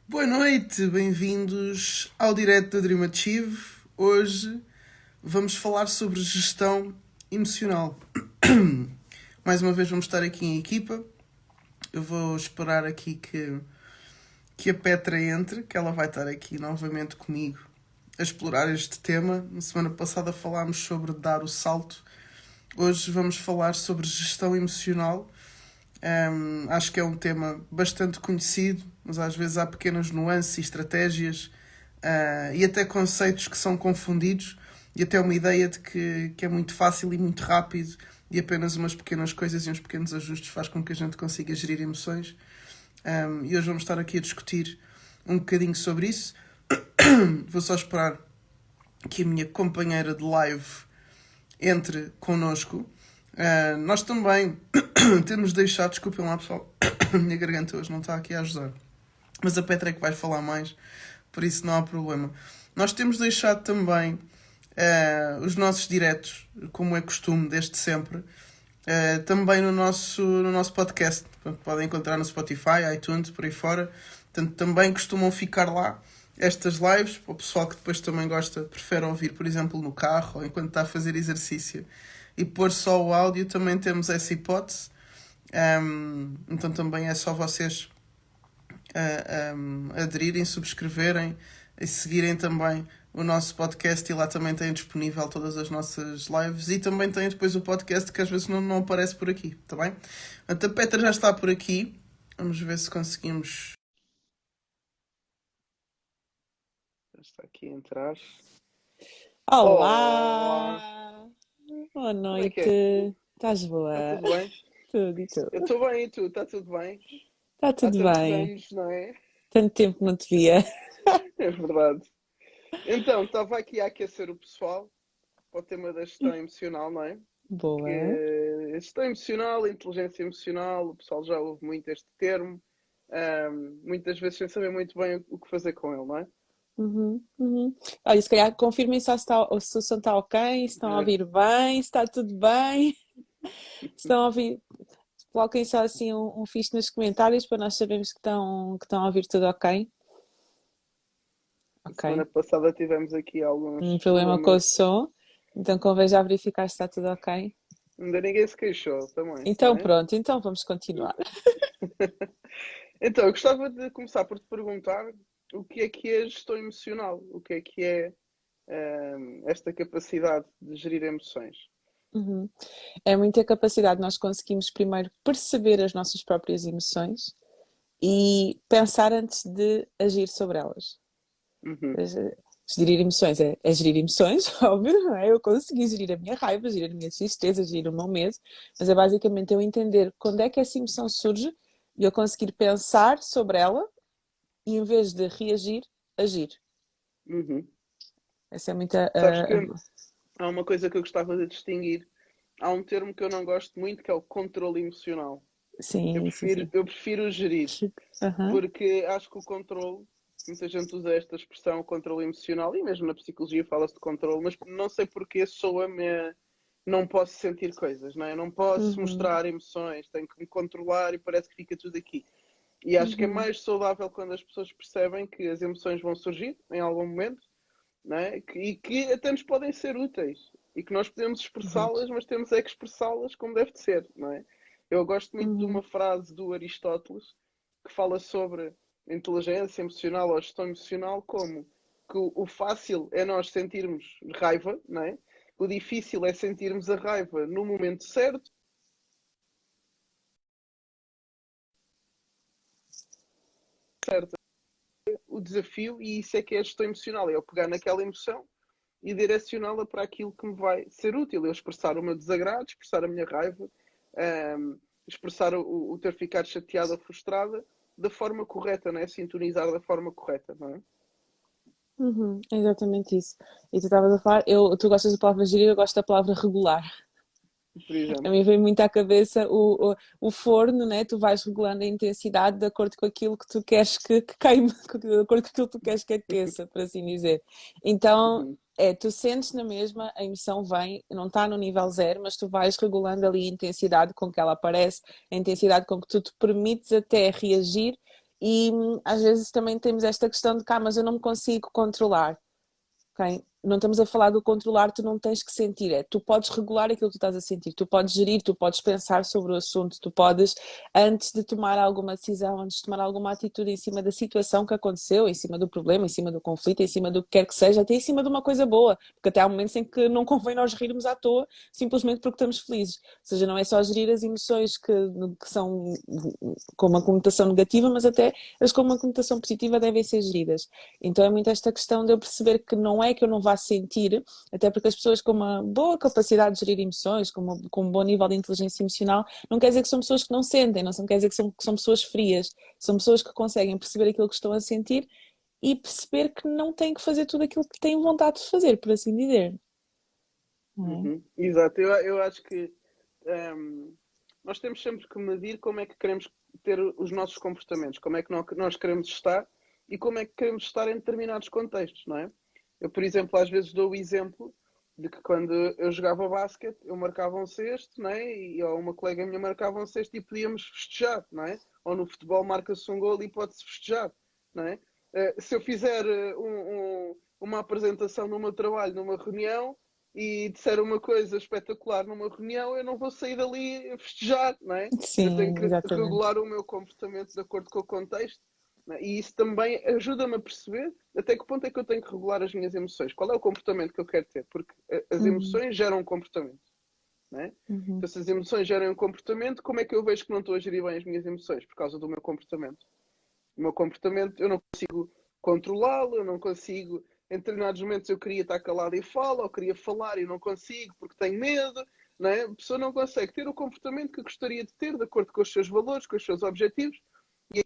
Boa noite, bem-vindos ao direto da Dream Achieve. Hoje vamos falar sobre gestão emocional. Mais uma vez vamos estar aqui em equipa. Eu vou esperar aqui que a Petra entre, que ela vai estar aqui novamente comigo a explorar este tema. Na semana passada falámos sobre dar o salto. Hoje vamos falar sobre gestão emocional. Acho que é um tema bastante conhecido, mas às vezes há pequenas nuances e estratégias e até conceitos que são confundidos e até uma ideia de que é muito fácil e muito rápido e apenas umas pequenas coisas e uns pequenos ajustes faz com que a gente consiga gerir emoções. E hoje vamos estar aqui a discutir um bocadinho sobre isso. Vou só esperar que a minha companheira de live entre connosco. Nós também temos deixado, desculpem lá pessoal, a minha garganta hoje não está aqui a ajudar, mas a Petra é que vai falar mais, por isso não há problema. Nós temos deixado também os nossos diretos, como é costume desde sempre, também no nosso podcast. Portanto, podem encontrar no Spotify, iTunes, por aí fora. Portanto, também costumam ficar lá estas lives, para o pessoal que depois também prefere ouvir, por exemplo, no carro ou enquanto está a fazer exercício e pôr só o áudio, também temos essa hipótese. Então também é só vocês aderirem, subscreverem e seguirem também o nosso podcast, e lá também tem disponível todas as nossas lives e também tem depois o podcast que às vezes não aparece por aqui, está bem? Portanto, a Petra já está por aqui, vamos ver se conseguimos. Já está aqui a entrar. Olá! Boa Como é que noite! é? Estás Está boa? tudo bem? Tudo e tudo. Eu estou bem, e tu? Está tudo bem? Está Há tudo tantos bem. anos, não é? Tanto tempo não te via. É verdade. Então, estava aqui a aquecer o pessoal para o tema da gestão emocional, não é? Que Boa. gestão emocional, inteligência emocional, o pessoal já ouve muito este termo, muitas vezes sem saber muito bem o que fazer com ele, não é? Uhum. Olha, se calhar confirmem só se o som está ok, se estão a É, ouvir bem, se está tudo bem. Se estão a ouvir, coloquem só assim um fixe nos comentários para nós sabermos que estão a ouvir tudo ok. a Ok. semana passada tivemos aqui Um alguns problema com o problemas, som, então convém já verificar se está tudo ok. ainda ninguém se queixou também, não Então é? pronto, então vamos continuar. Então, eu gostava de começar por te perguntar o que é gestão emocional, o que é esta capacidade de gerir emoções. Uhum. É muita capacidade nós conseguimos primeiro perceber as nossas próprias emoções e pensar antes de agir sobre elas. Uhum, Ou seja, gerir emoções é gerir emoções, óbvio, não é? Eu consegui gerir a minha raiva, gerir a minha tristeza, gerir o meu medo, mas é basicamente eu entender quando é que essa emoção surge e eu conseguir pensar sobre ela e em vez de reagir, agir. uhum. Essa é muita. Sabes que há uma coisa que eu gostava de distinguir. Há um termo que eu não gosto muito que é o controle emocional. Sim, sim, sim. Eu prefiro gerir, Aham. porque acho que o controle, muita gente usa esta expressão controle emocional, e mesmo na psicologia fala-se de controle, mas não sei porque soa-me não posso sentir coisas, não é? Eu não posso Uhum. mostrar emoções, tenho que me controlar e parece que fica tudo aqui. E acho que é Uhum. mais saudável quando as pessoas percebem que as emoções vão surgir em algum momento, não é? E que até nos podem ser úteis e que nós podemos Exato. expressá-las, mas temos é que expressá-las como deve de ser, não é? Eu gosto muito de Uhum. uma frase do Aristóteles que fala sobre inteligência emocional ou gestão emocional como que o fácil é nós sentirmos raiva, não é? O difícil é sentirmos a raiva no momento certo, o desafio, e isso é que é a gestão emocional, é eu pegar naquela emoção e direcioná-la para aquilo que me vai ser útil. Eu expressar o meu desagrado, expressar a minha raiva, expressar o ter ficado chateada ou frustrada da forma correta, não é? Sintonizar da forma correta, não é? É exatamente isso. E tu estavas a falar, tu gostas da palavra gerir, eu gosto da palavra regular. Por A exemplo. mim vem muito à cabeça o forno, né? Tu vais regulando a intensidade de acordo com aquilo que tu queres que queime, de acordo com aquilo que tu queres que aqueça, por assim dizer. Então, Uhum. tu sentes na mesma, a emoção vem, não está no nível zero, mas tu vais regulando ali a intensidade com que ela aparece, a intensidade com que tu te permites até reagir E às vezes também temos esta questão de cá, mas eu não me consigo controlar. Ok? Não estamos a falar do controlar, tu não tens que sentir, é, tu podes regular aquilo que tu estás a sentir, tu podes gerir, tu podes pensar sobre o assunto, tu podes, antes de tomar alguma decisão, antes de tomar alguma atitude em cima da situação que aconteceu, em cima do problema, em cima do conflito, em cima do que quer que seja, até em cima de uma coisa boa, porque até há momentos em que não convém nós rirmos à toa, simplesmente porque estamos felizes. Ou seja, não é só gerir as emoções que são com uma conotação negativa, mas até as com uma conotação positiva devem ser geridas. Então é muito esta questão de eu perceber que não é que eu não vá sentir, até porque as pessoas com uma boa capacidade de gerir emoções, com um bom nível de inteligência emocional, não quer dizer que são pessoas que não sentem, não quer dizer que são pessoas frias, são pessoas que conseguem perceber aquilo que estão a sentir e perceber que não têm que fazer tudo aquilo que têm vontade de fazer, por assim dizer. Não é? Exato, eu acho que nós temos sempre que medir como é que queremos ter os nossos comportamentos, como é que nós queremos estar e como é que queremos estar em determinados contextos, não é? Eu, por exemplo, às vezes dou o exemplo de que quando eu jogava basquete, eu marcava um cesto, não é? Ou uma colega minha marcava um cesto e podíamos festejar, não é? Ou no futebol marca-se um gol e pode-se festejar, não é? Se eu fizer uma apresentação no meu trabalho, numa reunião, e disser uma coisa espetacular numa reunião, eu não vou sair dali a festejar, não é? Eu tenho Sim, que exatamente. regular o meu comportamento de acordo com o contexto, não é? E isso também ajuda-me a perceber até que ponto é que eu tenho que regular as minhas emoções. Qual é o comportamento que eu quero ter? Porque as Uhum, emoções geram um comportamento, não é? uhum, Então, se as emoções geram um comportamento, como é que eu vejo que não estou a gerir bem as minhas emoções? Por causa do meu comportamento. O meu comportamento, eu não consigo controlá-lo, eu não consigo. Em determinados momentos eu queria estar calado e falo, ou queria falar e não consigo porque tenho medo. Não é? A pessoa não consegue ter o comportamento que gostaria de ter, de acordo com os seus valores, com os seus objetivos, e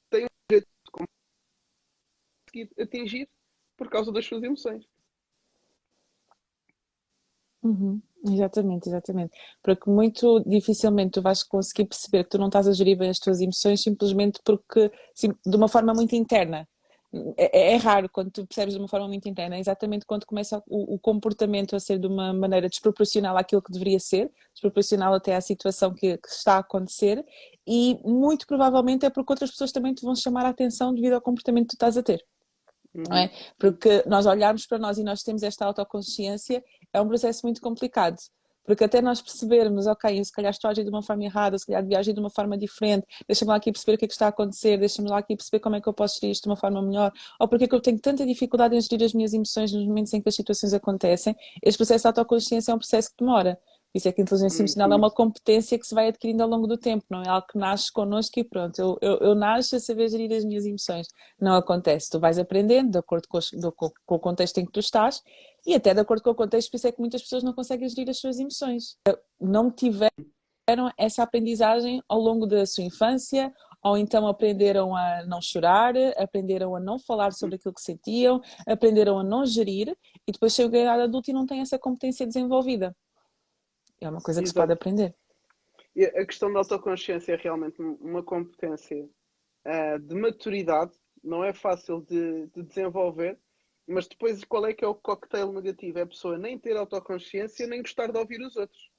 tem um jeito de conseguir atingir por causa das suas emoções. uhum. Exatamente, exatamente. Porque muito dificilmente tu vais conseguir perceber que tu não estás a gerir bem as tuas emoções simplesmente porque, de uma forma muito interna. É raro quando tu percebes de uma forma muito interna, é exatamente quando começa o comportamento a ser de uma maneira desproporcional àquilo que deveria ser, desproporcional até à situação que está a acontecer, e muito provavelmente é porque outras pessoas também te vão chamar a atenção devido ao comportamento que tu estás a ter. Não é? Uhum. Porque nós olharmos para nós e nós temos esta autoconsciência é um processo muito complicado. Porque até nós percebermos, ok, eu se calhar estou a agir de uma forma errada, se calhar devia agir de uma forma diferente, deixa-me lá aqui perceber o que é que está a acontecer, deixa-me lá aqui perceber como é que eu posso gerir isto de uma forma melhor, ou porque é que eu tenho tanta dificuldade em gerir as minhas emoções nos momentos em que as situações acontecem. Este processo de autoconsciência é um processo que demora. Por isso é que a inteligência emocional é Uhum. uma competência que se vai adquirindo ao longo do tempo, não é algo que nasce connosco e pronto, eu nasço a saber gerir as minhas emoções. Não acontece, tu vais aprendendo de acordo com o contexto em que tu estás e até de acordo com o contexto, por isso é que muitas pessoas não conseguem gerir as suas emoções. Não tiveram essa aprendizagem ao longo da sua infância, ou então aprenderam a não chorar, aprenderam a não falar sobre aquilo que sentiam, aprenderam a não gerir e depois chegam a idade adulta e não têm essa competência desenvolvida. É uma coisa que se pode Exato. aprender. E a questão da autoconsciência é realmente uma competência de maturidade, não é fácil de desenvolver, mas depois qual é que é o cocktail negativo? É a pessoa nem ter autoconsciência, nem gostar de ouvir os outros.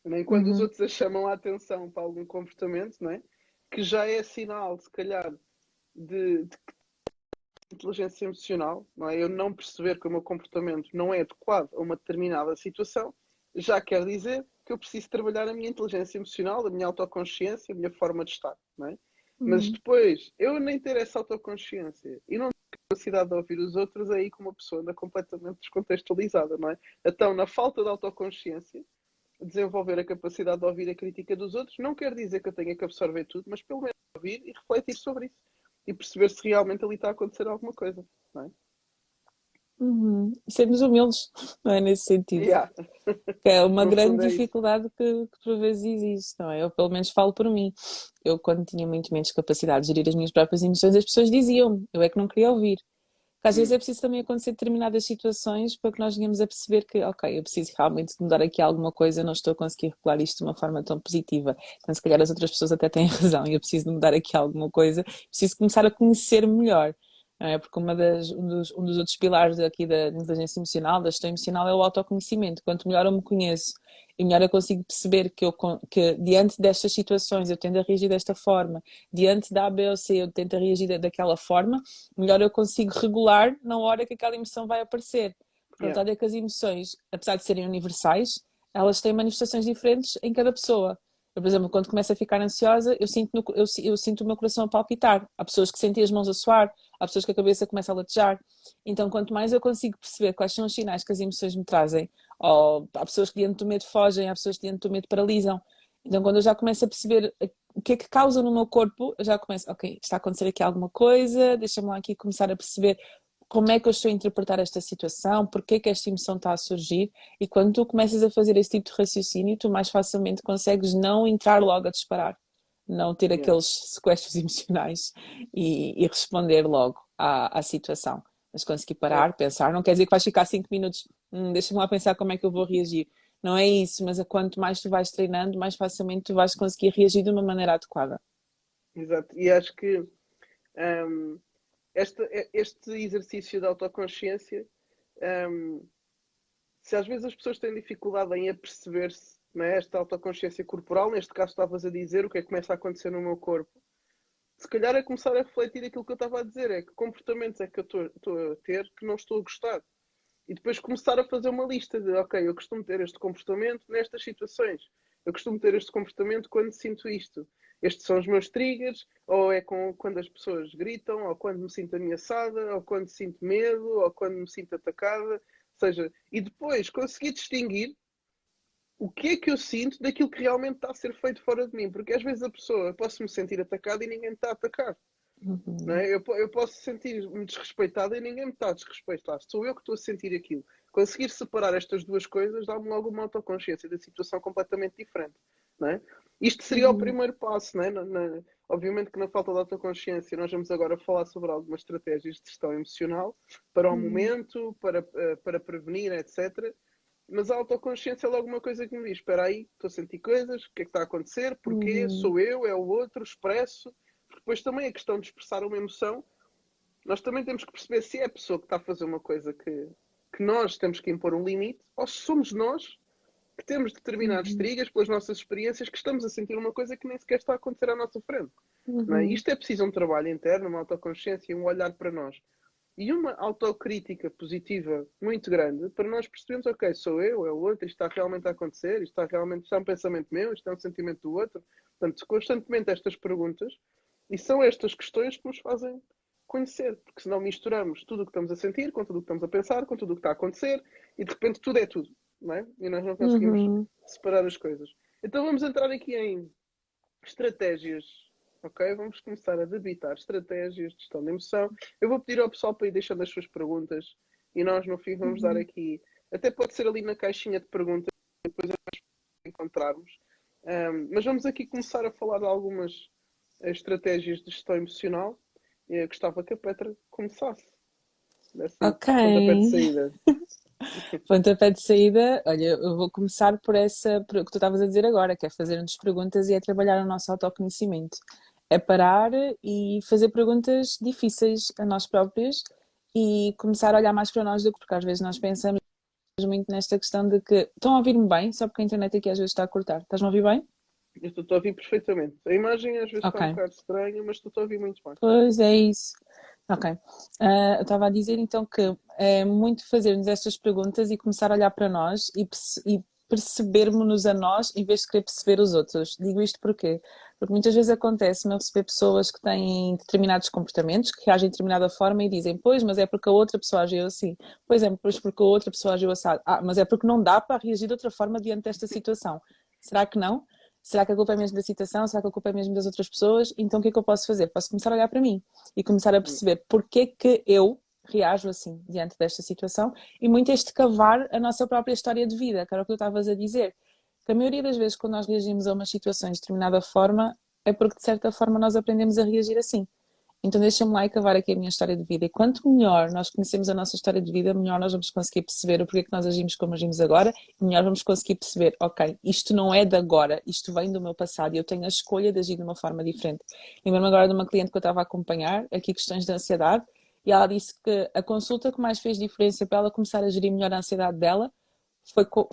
Nem quando os Uhum, outros a chamam a atenção para algum comportamento, não é? Que já é sinal, se calhar, de inteligência emocional, não é? Eu não perceber que o meu comportamento não é adequado a uma determinada situação, já quer dizer que eu preciso trabalhar a minha inteligência emocional, a minha autoconsciência, a minha forma de estar, não é? Mas uhum, depois, eu nem ter essa autoconsciência e não ter capacidade de ouvir os outros, é aí que uma pessoa anda completamente descontextualizada, não é? Então, na falta de autoconsciência, desenvolver a capacidade de ouvir a crítica dos outros não quer dizer que eu tenha que absorver tudo, mas pelo menos ouvir e refletir sobre isso e perceber se realmente ali está a acontecer alguma coisa, não é? uhum. Sermos humildes, não é nesse sentido. Yeah. Que é uma No grande fundo é isso. dificuldade que por vezes existe, não é? Eu pelo menos falo por mim. Eu, quando tinha muito menos capacidade de gerir as minhas próprias emoções, as pessoas diziam-me, eu é que não queria ouvir. Porque às vezes é Hum. preciso também acontecer determinadas situações para que nós venhamos a perceber que, ok, eu preciso realmente de mudar aqui alguma coisa, não estou a conseguir regular isto de uma forma tão positiva. Então, se calhar as outras pessoas até têm razão e eu preciso de mudar aqui alguma coisa, preciso começar a conhecer melhor. não é? Porque um dos outros pilares aqui da inteligência emocional, da gestão emocional, é o autoconhecimento. Quanto melhor eu me conheço e melhor eu consigo perceber que diante destas situações eu tendo a reagir desta forma, diante da A, B ou C eu tento a reagir daquela forma, melhor eu consigo regular na hora que aquela emoção vai aparecer. Porque a Yeah. verdade é que as emoções, apesar de serem universais, elas têm manifestações diferentes em cada pessoa. Eu, por exemplo, quando começo a ficar ansiosa, eu sinto o meu coração a palpitar. Há pessoas que sentem as mãos a suar, há pessoas que a cabeça começa a latejar. Então, quanto mais eu consigo perceber quais são os sinais que as emoções me trazem, ou há pessoas que diante do medo fogem, há pessoas que diante do medo paralisam. Então, quando eu já começo a perceber o que é que causa no meu corpo, eu já começo, ok, está a acontecer aqui alguma coisa, deixa-me lá aqui começar a perceber como é que eu estou a interpretar esta situação, porque é que esta emoção está a surgir, e quando tu começas a fazer esse tipo de raciocínio, tu mais facilmente consegues não entrar logo a disparar, não ter Yeah. aqueles sequestros emocionais e responder logo à situação. Mas conseguir parar, pensar, não quer dizer que vais ficar 5 minutos, deixa-me lá pensar como é que eu vou reagir. Não é isso, mas quanto mais tu vais treinando, mais facilmente tu vais conseguir reagir de uma maneira adequada. Exato. E acho que hum, este exercício de autoconsciência, hum, se às vezes as pessoas têm dificuldade em aperceber-se, não é? Esta autoconsciência corporal, neste caso estavas a dizer o que é que começa a acontecer no meu corpo, se calhar é começar a refletir aquilo que eu estava a dizer, é que comportamentos é que eu estou a ter que não estou a gostar. E depois começar a fazer uma lista de, ok, eu costumo ter este comportamento nestas situações. Eu costumo ter este comportamento quando sinto isto. Estes são os meus triggers, ou é quando as pessoas gritam, ou quando me sinto ameaçada, ou quando sinto medo, ou quando me sinto atacada. Ou seja, e depois conseguir distinguir o que é que eu sinto daquilo que realmente está a ser feito fora de mim. Porque às vezes a pessoa, eu posso me sentir atacada e ninguém me está a atacar. Não é? Eu posso sentir-me desrespeitada e ninguém me está a desrespeitar. Sou eu que estou a sentir aquilo. Conseguir separar estas duas coisas dá-me logo uma autoconsciência da situação completamente diferente. Não é? Isto seria o primeiro passo. Não é? Obviamente que na falta de autoconsciência nós vamos agora falar sobre algumas estratégias de gestão emocional para o momento, para prevenir, etc. Mas a autoconsciência é logo uma coisa que me diz: espera aí, estou a sentir coisas, o que é que está a acontecer, porquê, sou eu, é o outro, expresso. Depois também a questão de expressar uma emoção, nós também temos que perceber se é a pessoa que está a fazer uma coisa que nós temos que impor um limite, ou se somos nós que temos determinados triggers pelas nossas experiências que estamos a sentir uma coisa que nem sequer está a acontecer à nossa frente. Não é? Isto é preciso um trabalho interno, uma autoconsciência, um olhar para nós. E uma autocrítica positiva muito grande para nós percebermos, ok, sou eu, é o outro, isto está realmente a acontecer, isto é um pensamento meu, isto é um sentimento do outro. Portanto, constantemente estas perguntas, e são estas questões que nos fazem conhecer, porque senão misturamos tudo o que estamos a sentir com tudo o que estamos a pensar, com tudo o que está a acontecer, e de repente tudo é tudo, não é? E nós não conseguimos separar as coisas. Então vamos entrar aqui em estratégias, ok? Vamos começar a debitar estratégias de gestão de emoção. Eu vou pedir ao pessoal para ir deixando as suas perguntas e nós no fim vamos dar aqui, até pode ser ali na caixinha de perguntas, depois nós encontrarmos. Mas vamos aqui começar a falar de algumas estratégias de gestão emocional. Eu gostava que a Petra começasse. Ok. Pontapé de saída. Pontapé de saída, olha, eu vou começar por o que tu estavas a dizer agora, que é fazer-nos perguntas e é trabalhar o nosso autoconhecimento. É parar e fazer perguntas difíceis a nós próprios e começar a olhar mais para nós do que porque às vezes nós pensamos muito nesta questão de que estão a ouvir-me bem, só porque a internet aqui às vezes está a cortar. Estás-me a ouvir bem? Eu estou a ouvir perfeitamente. A imagem às vezes está um Ok. bocado estranha, mas estou a ouvir muito bem. Pois é isso. Ok. Eu estava a dizer então que é muito fazermos estas perguntas e começar a olhar para nós e percebermos-nos a nós em vez de querer perceber os outros. Digo isto porquê? Porque muitas vezes acontece-me eu receber pessoas que têm determinados comportamentos, que reagem de determinada forma e dizem, pois, mas é porque a outra pessoa agiu assim. Pois é, pois porque a outra pessoa agiu assim. Ah, mas é porque não dá para reagir de outra forma diante desta situação. Será que não? Será que a culpa é mesmo da situação? Será que a culpa é mesmo das outras pessoas? Então o que é que eu posso fazer? Posso começar a olhar para mim e começar a perceber porque é que eu reajo assim diante desta situação e muito este cavar a nossa própria história de vida, que era o que eu estavas a dizer. Que a maioria das vezes quando nós reagimos a umas situações de determinada forma é porque de certa forma nós aprendemos a reagir assim. Então deixa-me lá e cavar aqui a minha história de vida. E quanto melhor nós conhecemos a nossa história de vida, melhor nós vamos conseguir perceber o porquê que nós agimos como agimos agora e melhor vamos conseguir perceber, ok, isto não é de agora, isto vem do meu passado e eu tenho a escolha de agir de uma forma diferente. Lembro-me agora de uma cliente que eu estava a acompanhar, aqui questões de ansiedade, E ela disse que a consulta que mais fez diferença para ela começar a gerir melhor a ansiedade dela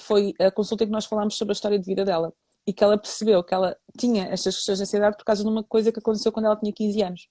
foi a consulta em que nós falámos sobre a história de vida dela. E que ela percebeu que ela tinha estas questões de ansiedade por causa de uma coisa que aconteceu quando ela tinha 15 anos.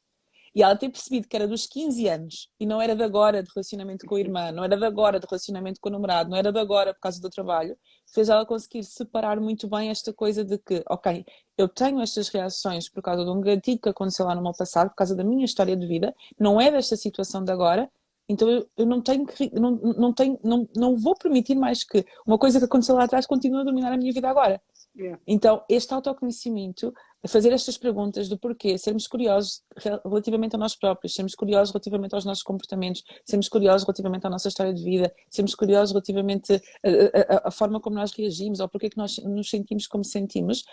E ela ter percebido que era dos 15 anos e não era de agora de relacionamento com a irmã, não era de agora de relacionamento com o namorado, não era de agora por causa do trabalho, fez ela conseguir separar muito bem esta coisa de que, ok, eu tenho estas reações por causa de um gatilho que aconteceu lá no meu passado, por causa da minha história de vida, não é desta situação de agora, então eu não tenho que, não vou permitir mais que uma coisa que aconteceu lá atrás continue a dominar a minha vida agora. Yeah. Então, este autoconhecimento, fazer estas perguntas do porquê, sermos curiosos relativamente a nós próprios, sermos curiosos relativamente aos nossos comportamentos, sermos curiosos relativamente à nossa história de vida, sermos curiosos relativamente à forma como nós reagimos ou porquê que nós nos sentimos como sentimos,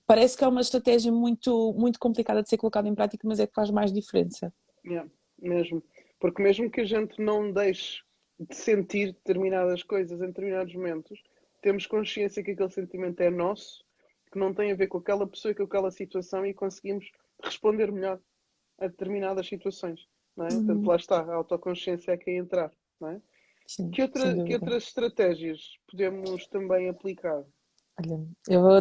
parece que é uma estratégia muito, muito complicada de ser colocada em prática, mas é que faz mais diferença. Yeah, mesmo. Porque mesmo que a gente não deixe de sentir determinadas coisas em determinados momentos, temos consciência que aquele sentimento é nosso, que não tem a ver com aquela pessoa e com aquela situação e conseguimos responder melhor a determinadas situações, não é? Portanto, lá está, a autoconsciência é que é entrar, não é? Sim, Que sem que dúvida. outras estratégias podemos também aplicar? Olha,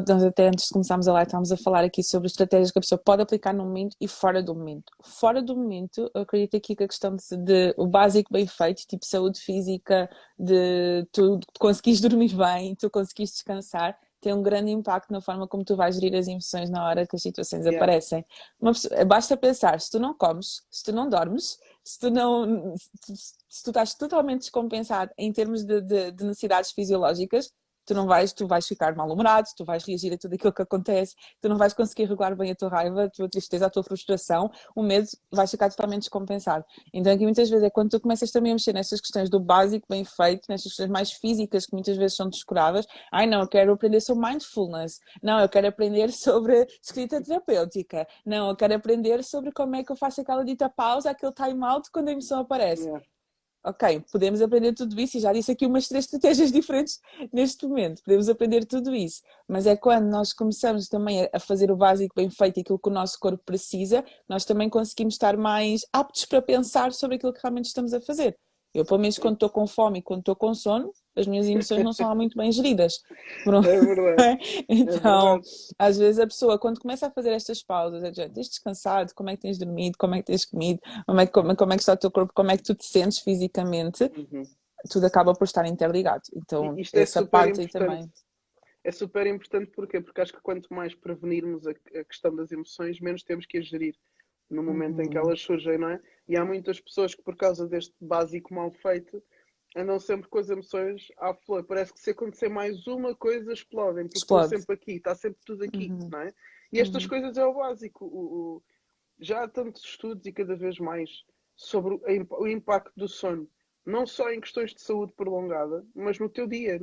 nós até antes de começarmos a live estávamos a falar aqui sobre estratégias que a pessoa pode aplicar no momento e fora do momento. Fora do momento, eu acredito aqui que a questão de o básico bem feito, tipo saúde física, de tu conseguires dormir bem, tu conseguires descansar, tem um grande impacto na forma como tu vais gerir as emoções na hora que as situações Yeah. aparecem. Basta pensar, se tu não comes, se tu não dormes, se tu estás totalmente descompensado em termos de necessidades fisiológicas, tu vais ficar mal-humorado, tu vais reagir a tudo aquilo que acontece, tu não vais conseguir regular bem a tua raiva, a tua tristeza, a tua frustração, o medo vai ficar totalmente descompensado. Então aqui muitas vezes é quando tu começas também a mexer nestas questões do básico bem feito, nestas questões mais físicas que muitas vezes são descuradas. Ai não, eu quero aprender sobre mindfulness. Não, eu quero aprender sobre escrita terapêutica. Não, eu quero aprender sobre como é que eu faço aquela dita pausa, aquele time out quando a emoção aparece. Yeah. Ok, podemos aprender tudo isso e já disse aqui umas 3 estratégias diferentes neste momento. Podemos aprender tudo isso, mas é quando nós começamos também a fazer o básico bem feito, aquilo que o nosso corpo precisa, nós também conseguimos estar mais aptos para pensar sobre aquilo que realmente estamos a fazer. Eu, pelo menos, quando estou com fome e quando estou com sono, as minhas emoções não são lá muito bem geridas. Pronto. É verdade. Então, verdade. às vezes a pessoa, quando começa a fazer estas pausas, é tens descansado, como é que tens dormido, como é que tens comido, como é que está o teu corpo, como é que tu te sentes fisicamente, Uhum. tudo acaba por estar interligado. Então, Isto é essa super parte aí importante. também. É super importante porquê? Porque acho que quanto mais prevenirmos a questão das emoções, menos temos que as gerir no momento em que elas surgem, não é? E há muitas pessoas que, por causa deste básico mal feito, andam sempre com as emoções à flor. Parece que se acontecer mais uma coisa, explodem, porque estão Explode. sempre aqui, está sempre tudo aqui, não é? E estas coisas é o básico. Já há tantos estudos e cada vez mais sobre o impacto do sono, não só em questões de saúde prolongada, mas no teu dia,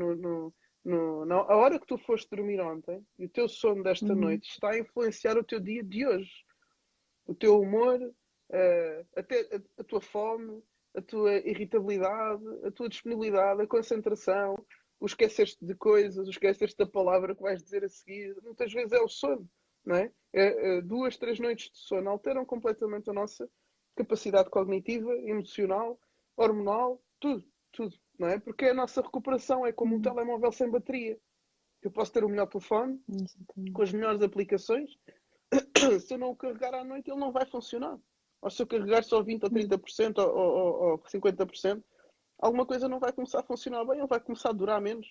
a hora que tu foste dormir ontem e o teu sono desta noite está a influenciar o teu dia de hoje. O teu humor, até a tua fome, a tua irritabilidade, a tua disponibilidade, a concentração, o esqueceste de coisas, o esqueceste da palavra que vais dizer a seguir. Muitas vezes é o sono, não é? 2, 3 noites de sono alteram completamente a nossa capacidade cognitiva, emocional, hormonal, tudo, tudo, não é? Porque a nossa recuperação é como um telemóvel sem bateria. Eu posso ter o melhor telefone, com as melhores aplicações, se eu não o carregar à noite, ele não vai funcionar. Ou se eu carregar só 20% ou 30% ou 50%, alguma coisa não vai começar a funcionar bem, ele vai começar a durar menos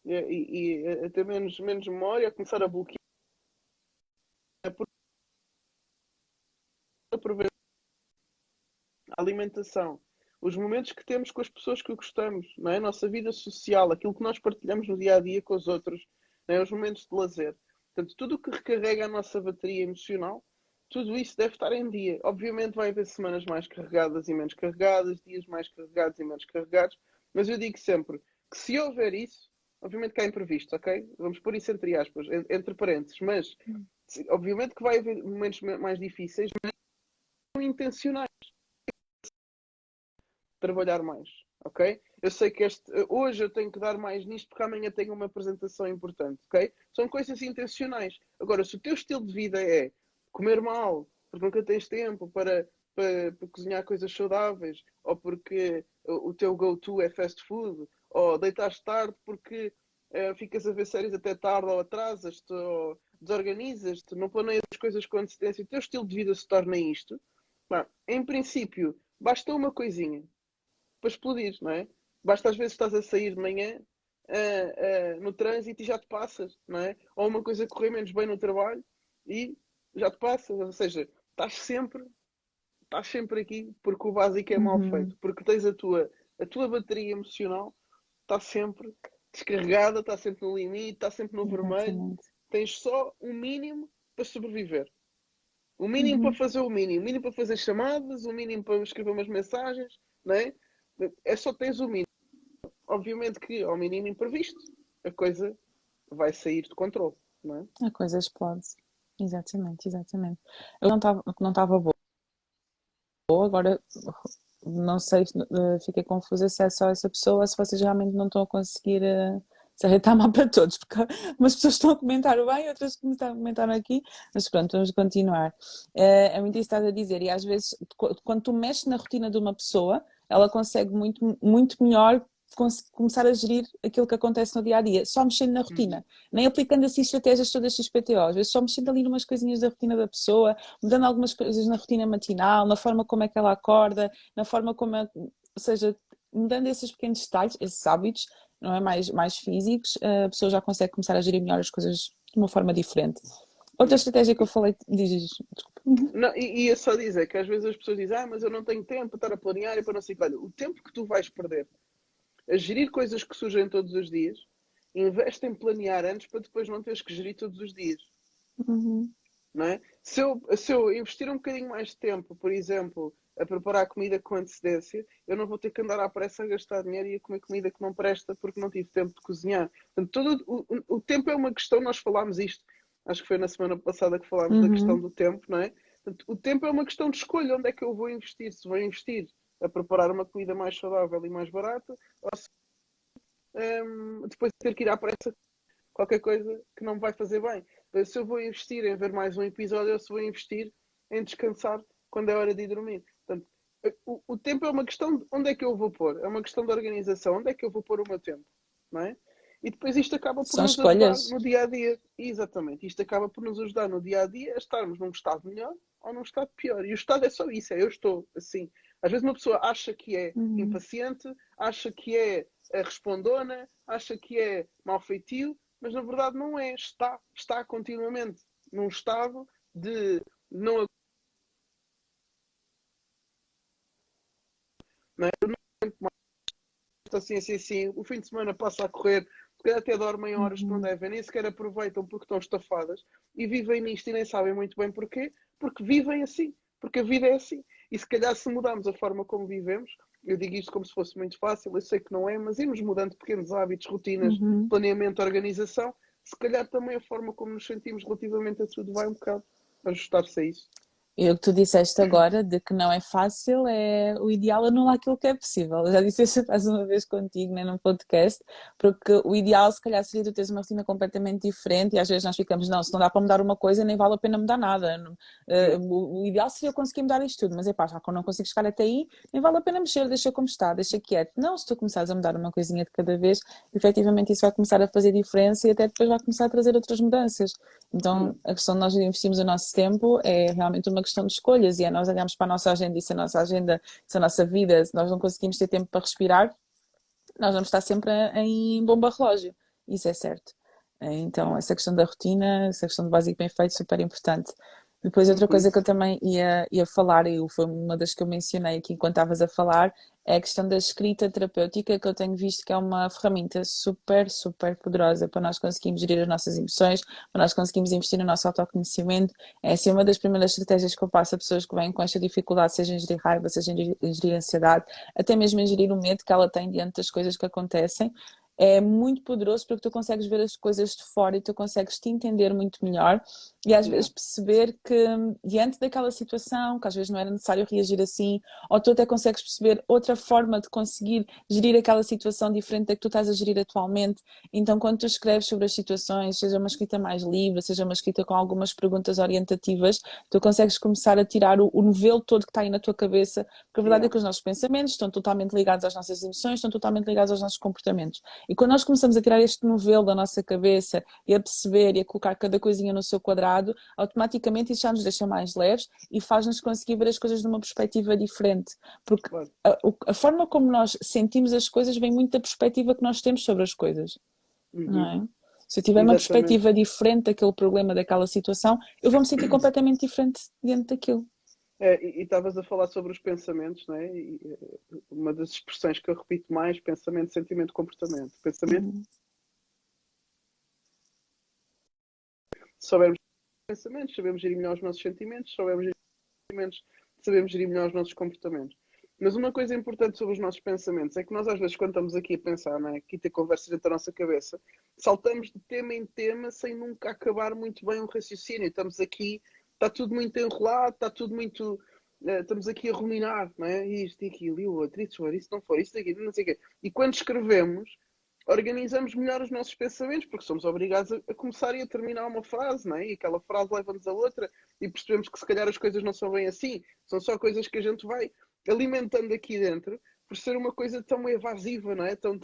e a ter menos memória, a começar a bloquear. A alimentação, os momentos que temos com as pessoas que gostamos, não é? A nossa vida social, aquilo que nós partilhamos no dia a dia com os outros, não é? Os momentos de lazer. Portanto, tudo o que recarrega a nossa bateria emocional, tudo isso deve estar em dia. Obviamente vai haver semanas mais carregadas e menos carregadas, dias mais carregados e menos carregados, mas eu digo sempre que se houver isso, obviamente que há imprevistos, ok? Vamos pôr isso entre aspas, entre parênteses, mas obviamente que vai haver momentos mais difíceis, mas não intencionais. Trabalhar mais, ok? Eu sei que hoje eu tenho que dar mais nisto porque amanhã tenho uma apresentação importante, ok? São coisas intencionais. Agora, se o teu estilo de vida é comer mal, porque nunca tens tempo para para cozinhar coisas saudáveis, ou porque o teu go-to é fast food, ou deitas tarde porque ficas a ver séries até tarde, ou atrasas-te, ou desorganizas-te, não planeias as coisas com antecedência, o teu estilo de vida se torna isto, pá, em princípio, basta uma coisinha para explodir, não é? Basta às vezes estás a sair de manhã no trânsito e já te passas, não é? Ou uma coisa correr menos bem no trabalho e já te passas, ou seja, estás sempre aqui porque o básico é mal Uhum. feito, porque tens a tua bateria emocional está sempre descarregada, está sempre no limite, está sempre no vermelho, Exatamente. tens só o mínimo para sobreviver. O mínimo para Uhum. fazer o mínimo para fazer chamadas, o mínimo para escrever umas mensagens, não é? É só tens o mínimo. Obviamente que ao mínimo imprevisto a coisa vai sair de controle, não é? A coisa explode. Exatamente, exatamente. Eu não estava boa, agora não sei, fiquei confusa se é só essa pessoa ou se vocês realmente não estão a conseguir se arretar mal para todos, porque umas pessoas estão a comentar bem, outras comentaram aqui, mas pronto, vamos continuar. É muito isso que estás a dizer, e às vezes, quando tu mexes na rotina de uma pessoa, ela consegue muito, muito melhor começar a gerir aquilo que acontece no dia a dia, só mexendo na Uhum. rotina, nem aplicando assim estratégias todas XPTO, às vezes só mexendo ali numas coisinhas da rotina da pessoa, mudando algumas coisas na rotina matinal, na forma como é que ela acorda, na forma como ou seja, mudando esses pequenos detalhes, esses hábitos, não é, mais físicos, a pessoa já consegue começar a gerir melhor as coisas de uma forma diferente. Outra Yeah. estratégia que eu falei, diz, desculpa. Não, e é só dizer que às vezes as pessoas dizem, mas eu não tenho tempo para estar a planear e para não sei o que. Olha, o tempo que tu vais perder a gerir coisas que surgem todos os dias, investe em planear antes para depois não teres que gerir todos os dias. Uhum, Não é? Se eu investir um bocadinho mais de tempo, por exemplo, a preparar comida com antecedência, eu não vou ter que andar à pressa a gastar dinheiro e a comer comida que não presta porque não tive tempo de cozinhar. Portanto, todo o tempo é uma questão, nós falámos isto, acho que foi na semana passada que falámos da questão uhum, do tempo, não é? Portanto, o tempo é uma questão de escolha, onde é que eu vou investir? Se vou investir a preparar uma comida mais saudável e mais barata, ou se depois ter que ir à pressa qualquer coisa que não me vai fazer bem. Se eu vou investir em ver mais um episódio ou se vou investir em descansar quando é hora de ir dormir. Portanto, o tempo é uma questão de onde é que eu vou pôr, é uma questão de organização, onde é que eu vou pôr o meu tempo, não é? E depois isto acaba por são nos ajudar escolhas. no dia a dia. Exatamente, isto acaba por nos ajudar no dia a dia a estarmos num estado melhor ou num estado pior. E o estado é só isso, é eu estou assim. Às vezes uma pessoa acha que é Uhum. impaciente, acha que é respondona, acha que é mal feitio, mas na verdade não é. Está continuamente num estado de não, não é? Assim, o fim de semana passa a correr, porque até dormem horas que não Uhum. devem, nem sequer aproveitam porque estão estafadas e vivem nisto e nem sabem muito bem porquê, porque vivem assim, porque a vida é assim. E se calhar se mudarmos a forma como vivemos, eu digo isto como se fosse muito fácil, eu sei que não é, mas irmos mudando pequenos hábitos, rotinas, Uhum. planeamento, organização, se calhar também a forma como nos sentimos relativamente a tudo vai um bocado ajustar-se a isso. E o que tu disseste agora, de que não é fácil, é o ideal anular aquilo que é possível. Eu já disse esta frase uma vez contigo, né, num podcast, porque o ideal, se calhar, seria tu teres uma rotina completamente diferente e às vezes nós ficamos, não, se não dá para mudar uma coisa, nem vale a pena mudar nada. Yeah. O ideal seria eu conseguir mudar isto tudo, mas é pá, já que eu não consigo chegar até aí, nem vale a pena mexer, deixa como está, deixa quieto. Não, se tu começares a mudar uma coisinha de cada vez, efetivamente isso vai começar a fazer diferença e até depois vai começar a trazer outras mudanças. Yeah. Então, a questão de nós investirmos o nosso tempo é realmente uma questão de escolhas e é nós olharmos para a nossa agenda e se a nossa agenda, se a nossa vida, se nós não conseguimos ter tempo para respirar, nós vamos estar sempre em bomba relógio. Isso é certo. Então, essa questão da rotina, essa questão do básico bem feito, super importante. Depois, outra Uhum. coisa que eu também ia falar, e foi uma das que eu mencionei aqui enquanto estavas a falar, é a questão da escrita terapêutica, que eu tenho visto que é uma ferramenta super, super poderosa para nós conseguirmos gerir as nossas emoções, para nós conseguirmos investir no nosso autoconhecimento. É assim uma das primeiras estratégias que eu passo a pessoas que vêm com esta dificuldade, seja em gerir raiva, seja em gerir ansiedade, até mesmo em gerir o medo que ela tem diante das coisas que acontecem. é muito poderoso porque tu consegues ver as coisas de fora e tu consegues te entender muito melhor e às vezes Yeah. perceber que diante daquela situação, que às vezes não era necessário reagir assim, ou tu até consegues perceber outra forma de conseguir gerir aquela situação diferente da que tu estás a gerir atualmente. Então, quando tu escreves sobre as situações, seja uma escrita mais livre, seja uma escrita com algumas perguntas orientativas, tu consegues começar a tirar o novelo todo que está aí na tua cabeça, porque a verdade é Yeah. que os nossos pensamentos estão totalmente ligados às nossas emoções, estão totalmente ligados aos nossos comportamentos. E quando nós começamos a tirar este novelo da nossa cabeça e a perceber e a colocar cada coisinha no seu quadrado, automaticamente isso já nos deixa mais leves e faz-nos conseguir ver as coisas de uma perspectiva diferente. Porque Claro. a forma como nós sentimos as coisas vem muito da perspectiva que nós temos sobre as coisas, não Uhum. é? Se eu tiver uma Exatamente. perspectiva diferente daquele problema, daquela situação, eu vou me sentir completamente diferente diante daquilo. E estavas a falar sobre os pensamentos, não é? Uma das expressões que eu repito mais, pensamento, sentimento, comportamento. Pensamento, Uhum. se soubermos pensamentos, sabemos gerir melhor os nossos sentimentos, se soubermos gerir os sentimentos, sabemos gerir melhor os nossos comportamentos. Mas uma coisa importante sobre os nossos pensamentos é que nós às vezes quando estamos aqui a pensar, não é? Aqui a ter conversas dentro da nossa cabeça, saltamos de tema em tema sem nunca acabar muito bem um raciocínio. Estamos aqui, está tudo muito enrolado, está tudo muito... estamos aqui a ruminar, não é? Isto e aquilo, e o outro, e se for, isso não for, isso daqui, não sei o quê. E quando escrevemos, organizamos melhor os nossos pensamentos, porque somos obrigados a começar e a terminar uma frase, não é? E aquela frase leva-nos a outra, e percebemos que se calhar as coisas não são bem assim, são só coisas que a gente vai alimentando aqui dentro, por ser uma coisa tão evasiva, não é? Tão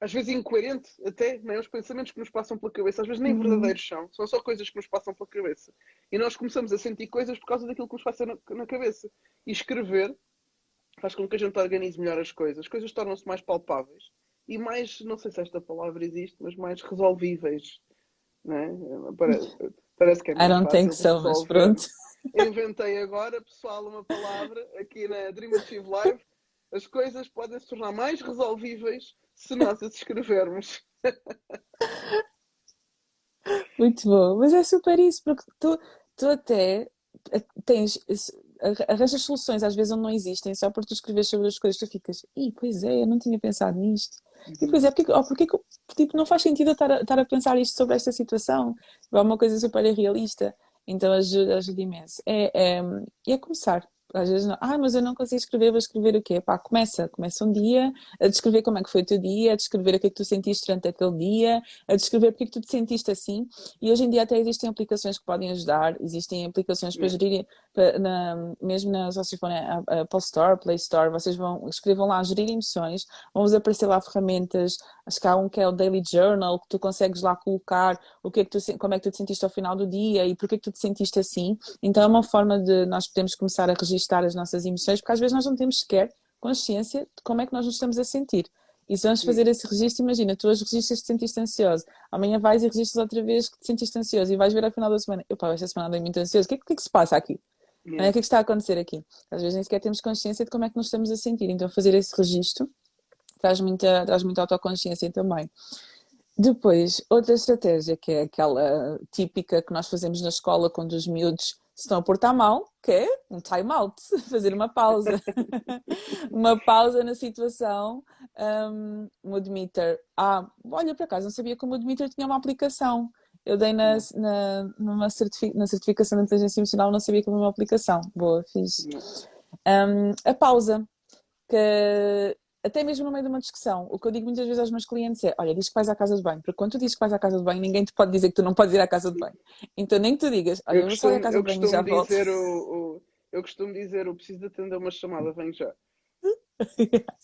às vezes incoerente até, não é? Os pensamentos que nos passam pela cabeça, às vezes nem Uhum. verdadeiros são só coisas que nos passam pela cabeça. E nós começamos a sentir coisas por causa daquilo que nos passa na cabeça. E escrever faz com que a gente organize melhor as coisas tornam-se mais palpáveis e mais, não sei se esta palavra existe, mas mais resolvíveis, não é? Parece que é I mais don't think fácil de so, mas resolver. pronto. Inventei agora, pessoal, uma palavra aqui na Dream Achieve Live. As coisas podem se tornar mais resolvíveis se nós as escrevermos. Muito bom, mas é super isso, porque tu até tens, arranjas soluções às vezes onde não existem, só porque tu escreves sobre as coisas, tu ficas, pois é, eu não tinha pensado nisto. E pois é, porque que tipo, não faz sentido eu estar a pensar isto sobre esta situação? É uma coisa super realista, então ajuda imenso. É começar. Às vezes não, mas eu não consigo escrever, vou escrever o quê? Pá, começa um dia a descrever como é que foi o teu dia, a descrever o que é que tu sentiste durante aquele dia, a descrever porque é que tu te sentiste assim. E hoje em dia até existem aplicações que podem ajudar, existem aplicações para Yeah. gerir, mesmo nas vocês forem a Apple Store, Play Store, vocês escrevam lá gerir emoções, vão-vos aparecer lá ferramentas, acho que há um que é o Daily Journal, que tu consegues lá colocar o que é que como é que tu te sentiste ao final do dia e porque é que tu te sentiste assim. Então é uma forma de nós podermos começar a registar as nossas emoções, porque às vezes nós não temos sequer consciência de como é que nós nos estamos a sentir. E se vamos fazer esse registro, imagina, tu hoje registras que te sentiste ansioso, amanhã vais e registras outra vez que te sentiste ansioso e vais ver ao final da semana, esta semana andei muito ansioso, o que é que se passa aqui? Não é? Yeah. O que é que está a acontecer aqui? Às vezes nem sequer temos consciência de como é que nos estamos a sentir, então fazer esse registro traz muita autoconsciência também. Depois, outra estratégia que é aquela típica que nós fazemos na escola quando os miúdos se estão a portar mal, que é um time out, fazer uma pausa. Uma pausa na situação. Mood Meter. Olha, por acaso, não sabia que o Mood Meter tinha uma aplicação. Eu dei Yeah. na certificação de inteligência emocional, não sabia que havia uma aplicação. Boa, fiz. Yeah. A pausa, que até mesmo no meio de uma discussão, o que eu digo muitas vezes aos meus clientes é: olha, diz que vais à casa de banho, porque quando tu dizes que vais à casa de banho, ninguém te pode dizer que tu não podes ir à casa de banho. Então nem que tu digas, olha, eu vou sair à casa Eu de banho e já costumo volto. dizer eu costumo dizer, eu preciso de atender uma chamada, venho já.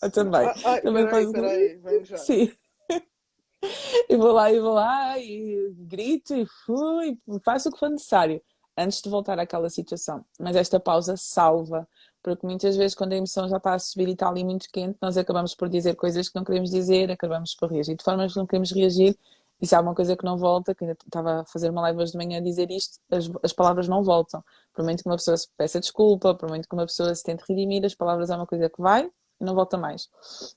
Eu também. Também posso. Peraí, venho já. Sim. E vou lá, e grito, e fui, faço o que for necessário antes de voltar àquela situação. Mas esta pausa salva, porque muitas vezes quando a emoção já está a subir e está ali muito quente, nós acabamos por dizer coisas que não queremos dizer, acabamos por reagir de formas que não queremos reagir, e se há uma coisa que não volta, que ainda estava a fazer uma live hoje de manhã a dizer isto, as palavras não voltam. Por muito que uma pessoa se peça desculpa, por muito que uma pessoa se tente redimir, as palavras é uma coisa que vai e não volta mais.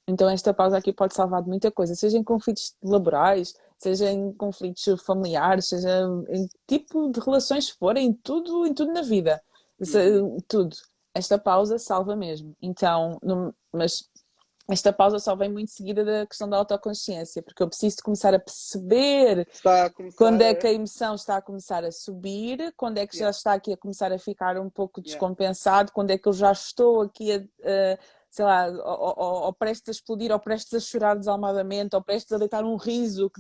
Então esta pausa aqui pode salvar de muita coisa, seja em conflitos laborais, seja em conflitos familiares, seja em tipo de relações que forem, em tudo na vida, tudo. Esta pausa salva mesmo. Então, mas esta pausa só vem muito seguida da questão da autoconsciência, porque eu preciso de começar a perceber Está a começar quando é que a. a emoção está a começar a subir, quando é que já Yeah, está aqui a começar a ficar um pouco yeah, descompensado, quando é que eu já estou aqui sei lá, ou prestes a explodir, ou prestes a chorar desalmadamente, ou prestes a deitar um riso que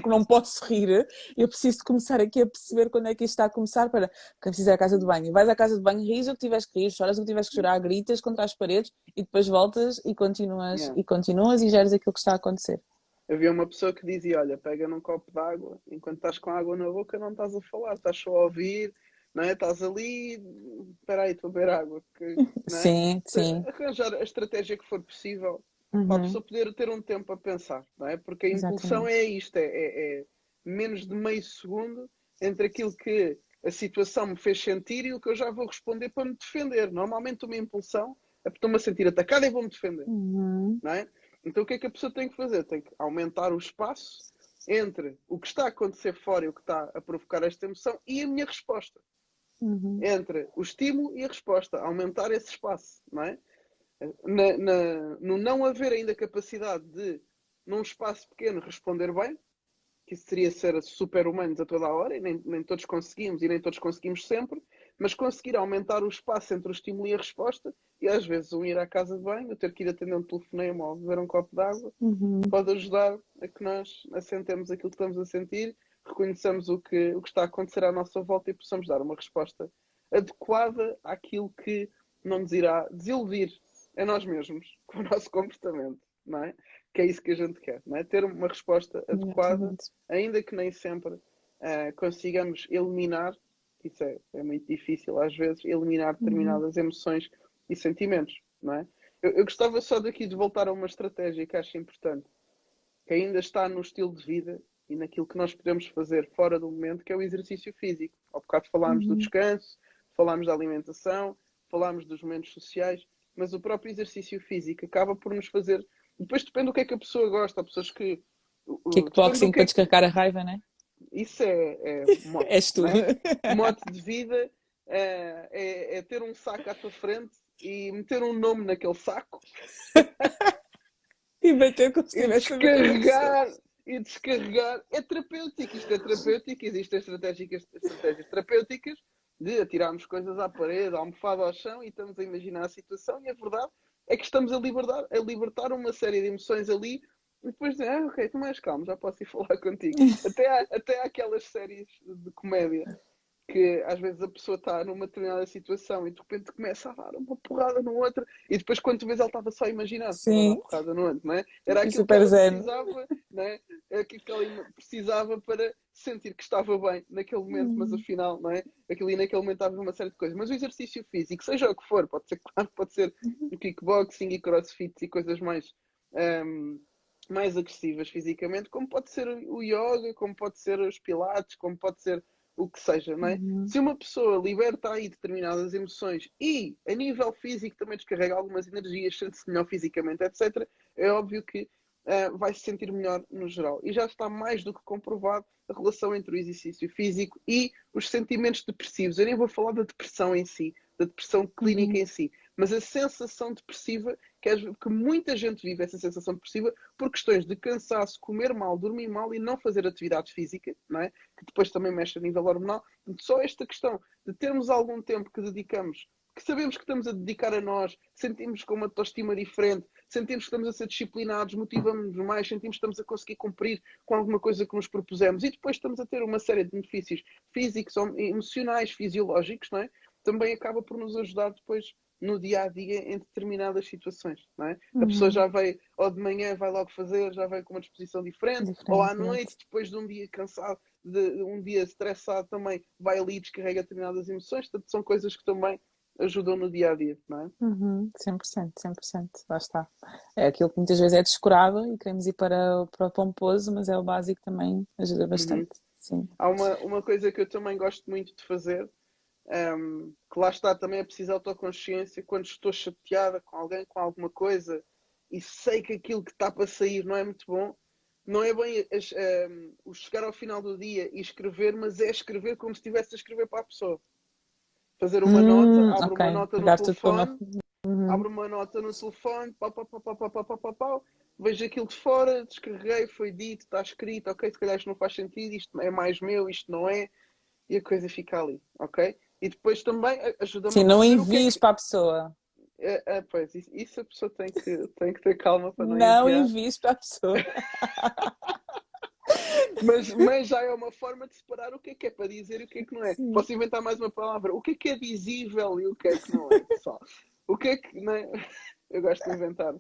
não posso rir. Eu preciso de começar aqui a perceber quando é que isto está a começar para que preciso ir à casa de banho. Vais à casa de banho, ris o que tiveres que rir, choras o que tiveres que chorar, gritas contra as paredes e depois voltas yeah. e continuas e geres aquilo que está a acontecer. Havia uma pessoa que dizia: olha, pega num copo de água, enquanto estás com água na boca, não estás a falar, estás só a ouvir, não é? Estás ali, espera aí, estou a beber água, não é? Sim, sim. Arranjar a estratégia que for possível para a Uhum, pessoa poder ter um tempo a pensar, não é? Porque a impulsão exatamente. é isto, é menos de meio segundo entre aquilo que a situação me fez sentir e o que eu já vou responder para me defender. Normalmente uma impulsão é porque estou-me a sentir atacada e vou-me defender, Uhum, não é? Então o que é que a pessoa tem que fazer? Tem que aumentar o espaço entre o que está a acontecer fora e o que está a provocar esta emoção e a minha resposta. uhum, Entre o estímulo e a resposta. Aumentar esse espaço, não é? No não haver ainda capacidade de, num espaço pequeno, responder bem, que isso seria ser super-humanos a toda a hora, e nem todos conseguimos, e nem todos conseguimos sempre, mas conseguir aumentar o espaço entre o estímulo e a resposta, e às vezes um ir à casa de banho, ter que ir atender um telefonema ou beber um copo de água, uhum, pode ajudar a que nós assentemos aquilo que estamos a sentir, reconheçamos o que está a acontecer à nossa volta e possamos dar uma resposta adequada àquilo que não nos irá desiludir a nós mesmos com o nosso comportamento, não é? Que é isso que a gente quer, não é? Ter uma resposta adequada, exatamente. ainda que nem sempre consigamos eliminar, isso é muito difícil às vezes, eliminar Uhum, determinadas emoções e sentimentos, não é? Eu gostava só daqui de voltar a uma estratégia que acho importante, que ainda está no estilo de vida e naquilo que nós podemos fazer fora do momento, que é o exercício físico. Há bocado falámos do uhum. descanso, falámos da alimentação, falámos dos momentos sociais, mas o próprio exercício físico acaba por nos fazer. Depois depende do que é que a pessoa gosta. Há pessoas que. Depende do Kickboxing que para é que. descarregar a raiva, né? Isso é mote, És tu. não é? Mote de vida é ter um saco à tua frente e meter um nome naquele saco E bater como se e estivesse a bater na pessoa. descarregar. É terapêutico, isto é terapêutico. Existem estratégias terapêuticas de atirarmos coisas à parede, à almofada ao chão e estamos a imaginar a situação. E a verdade é que estamos a libertar uma série de emoções ali. E depois dizer, ok, tu mais calmo, já posso ir falar contigo. Até há aquelas séries de comédia que às vezes a pessoa está numa determinada situação e de repente começa a dar uma porrada no outro e depois quando tu vês ela estava só a imaginar que estava a dar Sim, porrada no outro, não é? Era aquilo que super ela zen. precisava, não é? Era aquilo que ela precisava para sentir que estava bem naquele momento, mas Uhum, afinal, não é? Aquilo ali naquele momento estava uma série de coisas. Mas o exercício físico, seja o que for, pode ser, claro, pode ser o kickboxing e crossfit e coisas um, mais agressivas fisicamente, como pode ser o yoga, como pode ser os pilates, como pode ser o que seja, não é? uhum, Se uma pessoa liberta aí determinadas emoções e a nível físico também descarrega algumas energias, sente-se melhor fisicamente, etc., é óbvio que vai se sentir melhor no geral. E já está mais do que comprovado a relação entre o exercício físico e os sentimentos depressivos. Eu nem vou falar da depressão em si, da depressão clínica uhum, em si, mas a sensação depressiva, que muita gente vive essa sensação depressiva por questões de cansaço, comer mal, dormir mal e não fazer atividade física, não é? Que depois também mexe a nível hormonal. Só esta questão de termos algum tempo que dedicamos, que sabemos que estamos a dedicar a nós, sentimos com uma autoestima diferente, sentimos que estamos a ser disciplinados, motivamos-nos mais, sentimos que estamos a conseguir cumprir com alguma coisa que nos propusemos e depois estamos a ter uma série de benefícios físicos, emocionais, fisiológicos, não é? Também acaba por nos ajudar depois no dia a dia em determinadas situações, não é? A pessoa uhum. já vai, ou de manhã vai logo fazer, já vai com uma disposição diferente, ou à Diferente, exato. noite, depois de um dia cansado, de um dia estressado, também vai ali e descarrega determinadas emoções. Portanto, são coisas que também ajudam no dia a dia, não é? Uhum, 100%, 100%, lá está. É aquilo que muitas vezes é descurado e queremos ir para o pomposo, mas é o básico também, ajuda bastante. Uhum. Sim. Há uma coisa que eu também gosto muito de fazer, que lá está também é preciso autoconsciência quando estou chateada com alguém, com alguma coisa e sei que aquilo que está para sair não é muito bom. Não é bem o chegar ao final do dia e escrever, mas é escrever como se estivesse a escrever para a pessoa. Fazer uma nota, abro Ok. uma nota no Pegar tudo para uma. telefone, abro uma nota no telefone, pau, pau, pau, pau, pau, pau, pau, pau, pau, vejo aquilo de fora, descarreguei, foi dito, está escrito, ok, se calhar isto não faz sentido, isto é mais meu, isto não é, e a coisa fica ali, ok? E depois também ajuda-me Sim, a não perceber o que é envies que. para a pessoa. Pois, isso a pessoa tem que ter calma para não Não enviar. envies para a pessoa. Mas já é uma forma de separar o que é para dizer e o que não é. Sim. Posso inventar mais uma palavra? O que é dizível e o que é que não é, pessoal? O que é que, não é? Eu gosto de inventar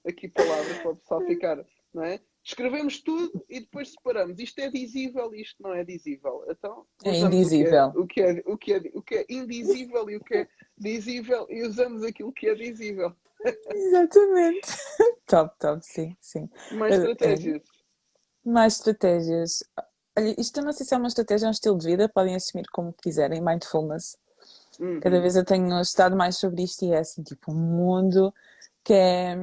aqui palavras para o pessoal ficar, não é? Escrevemos tudo e depois separamos. Isto é dizível e isto não é dizível. Então É usamos indizível. o que é indizível e o que é dizível e usamos aquilo que é dizível. Exatamente. Top, top, sim, sim. Mais estratégias. Mais estratégias. Olha, isto eu não sei se é uma estratégia ou um estilo de vida, podem assumir como quiserem, mindfulness. Cada Uhum. vez eu tenho estudado mais sobre isto e é assim, tipo, um mundo que é.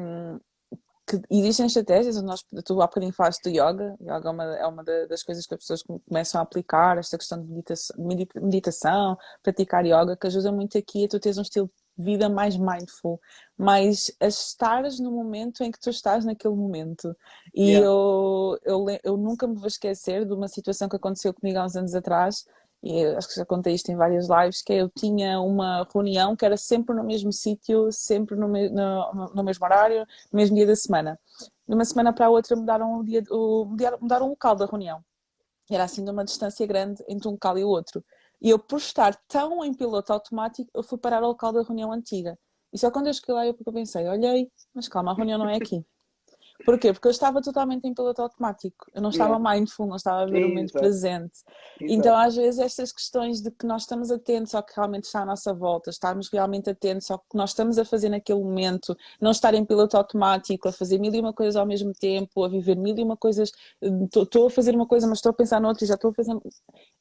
Que existem estratégias, tu há bocadinho falaste do yoga. Yoga é uma das coisas que as pessoas começam a aplicar, esta questão de meditação, praticar yoga, que ajuda muito aqui a tu teres um estilo de vida mais mindful, mais a estares no momento em que tu estás naquele momento. E Yeah. eu nunca me vou esquecer de uma situação que aconteceu comigo há uns anos atrás, e eu acho que já contei isto em várias lives, que eu tinha uma reunião que era sempre no mesmo sítio, sempre no mesmo horário, no mesmo dia da semana. De uma semana para a outra mudaram o local da reunião. Era assim de uma distância grande entre um local e o outro. E eu, por estar tão em piloto automático, eu fui parar ao local da reunião antiga. E só quando eu cheguei lá eu pensei, olhei, mas calma, a reunião não é aqui. Porquê? Porque eu estava totalmente em piloto automático. Eu não Yeah. estava mindful, não estava a ver o momento Exato. presente. Então, Exato. às vezes, estas questões de que nós estamos atentos ao que realmente está à nossa volta, estarmos realmente atentos ao que nós estamos a fazer naquele momento, não estar em piloto automático, a fazer mil e uma coisas ao mesmo tempo, a viver mil e uma coisas. Estou a fazer uma coisa, mas estou a pensar noutra e já estou a fazer.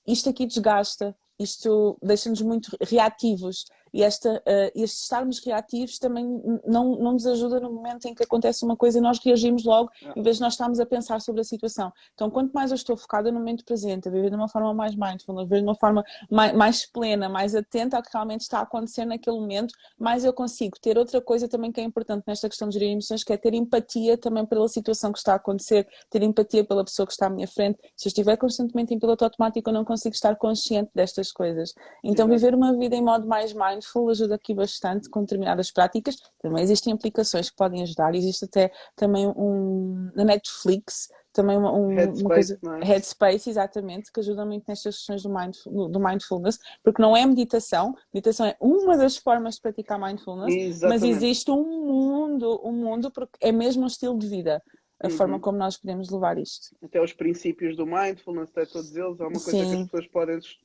Isto aqui desgasta, isto deixa-nos muito reativos. E este estarmos reativos também não nos ajuda no momento em que acontece uma coisa e nós reagimos logo, Yeah. em vez de nós estarmos a pensar sobre a situação. Então, quanto mais eu estou focada no momento presente, a viver de uma forma mais mindful, a viver de uma forma mais plena, mais atenta ao que realmente está a acontecer naquele momento, mais eu consigo ter outra coisa também que é importante nesta questão de gerir emoções, que é ter empatia também pela situação que está a acontecer, ter empatia pela pessoa que está à minha frente. Se eu estiver constantemente em piloto automático, eu não consigo estar consciente destas coisas. Então, Exato. viver uma vida em modo mais mindful ajuda aqui bastante com determinadas práticas. Também existem aplicações que podem ajudar. Existe até também na Netflix, também uma Headspace, coisa, não é? Headspace, exatamente, que ajuda muito nestas questões do mindfulness, porque não é meditação. Meditação é uma das formas de praticar mindfulness, mas Exatamente. existe um mundo, porque é mesmo um estilo de vida, a forma Uhum. como nós podemos levar isto. Até os princípios do mindfulness, até todos eles, é uma coisa que as Sim. pessoas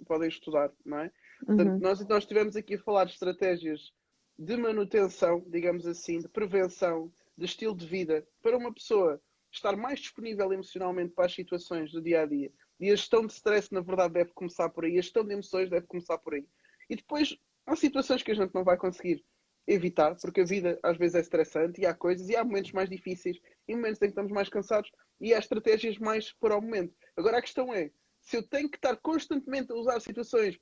podem estudar, não é? Portanto, Uhum. nós estivemos aqui a falar de estratégias de manutenção, digamos assim, de prevenção, de estilo de vida, para uma pessoa estar mais disponível emocionalmente para as situações do dia a dia. E a gestão de stress, na verdade, deve começar por aí, a gestão de emoções deve começar por aí. E depois, há situações que a gente não vai conseguir evitar, porque a vida às vezes é estressante e há coisas e há momentos mais difíceis e momentos em que estamos mais cansados e há estratégias mais para o momento. Agora a questão é, se eu tenho que estar constantemente a usar situações,